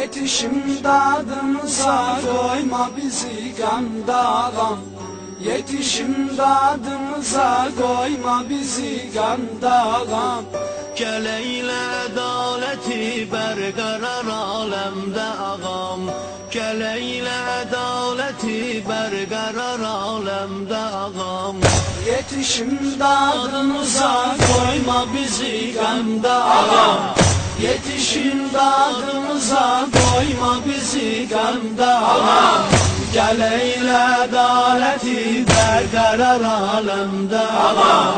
Yetişim dadımıza koyma bizi gamda ağam. Yetişim dadımıza koyma bizi gamda ağam. Gel eyle adaleti berqərar aləmdə ağam. Gel eyle adaleti berqərar aləmdə ağam. Yetişim dadımıza koyma bizi gamda ağam. Yetişim dadımıza koyma bizi gamda ağam. Gel eyle adaleti berqərar aləmdə ağam.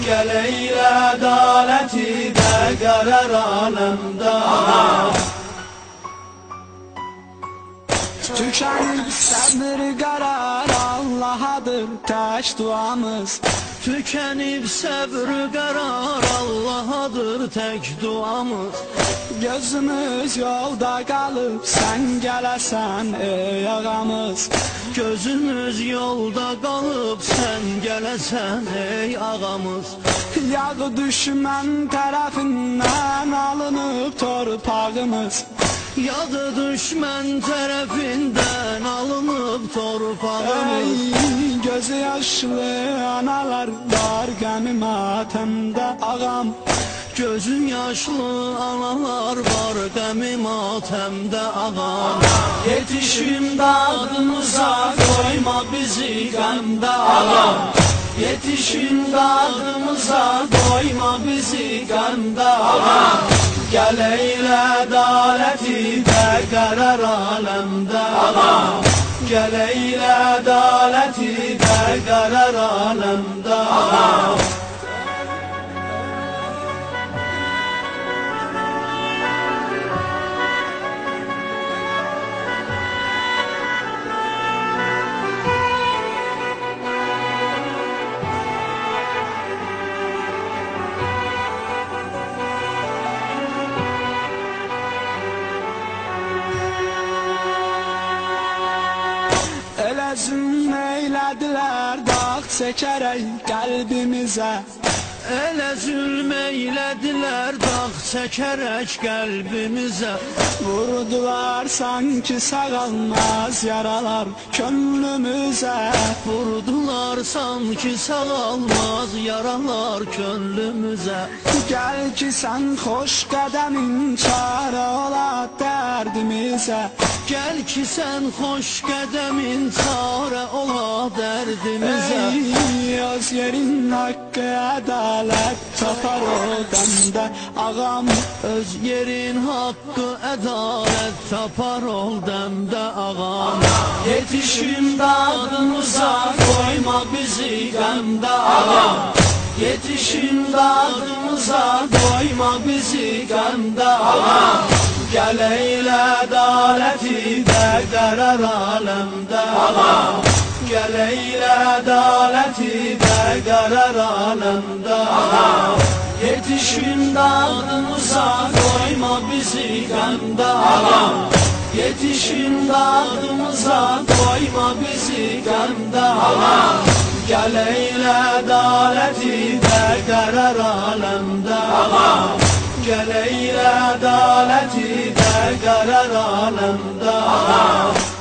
Gel eyle adaleti berqərar aləmdə ağam. Tükenir sabır karar, Allah'adır tek duamız. Tükənib səbr qərar, Allahadır tək duamız. Gözümüz yolda kalıp sen gələsən ey ağamız. Gözümüz yolda qalıb, sən gələsən ey ağamız. Yağı düşmən tərəfindən alınıb torpağımız. Yadı düşmən tərəfindən alınıb torpağımız. Ey gözü yaşlı analar var qəmi matəmdə ağam. Gözü yaşlı analar var qəmi matəmdə ağam. Yetişim dadımıza koyma bizi qəmdə ağam. Yetişim dadımıza koyma bizi qəmdə ağam. Gel eyle adaleti berqərar aləmdə ağam. Gel eyle adaleti berqərar aləmdə ağam. Elə zülm eylədilər dağ çəkərək qəlbimizə. Elə zülm eylədilər dağ çəkərək qəlbimizə. Vurdular sanki sağalmaz yaralar könlümüzə. Vurdular sanki sağalmaz yaralar könlümüzə. Gəl ki sən xoş qədəmin çarə ola dərdimizə. Gəl ki sən xoş qədəmin çarə ola dərdimizə. Ey öz yerin haqqı ədalət tapar o dəmdə ağam. Öz yerin haqqı ədalət tapar ol dəmdə ağam. Yetişim dadımıza koyma bizi qəmdə ağam. Yetişim dadımıza koyma bizi qəmdə ağam. Gel eyle adaleti berqərar aləmdə ağam. Gel eyle adaleti berqərar aləmdə ağam. Yetişim dadımıza koyma bizi qəmdə ağam. Yetişim dadımıza koyma bizi qəmdə ağam. Gel eyle adaleti berqərar aləmdə ağam. Gel eyle adaleti berqərar aləmdə ağam.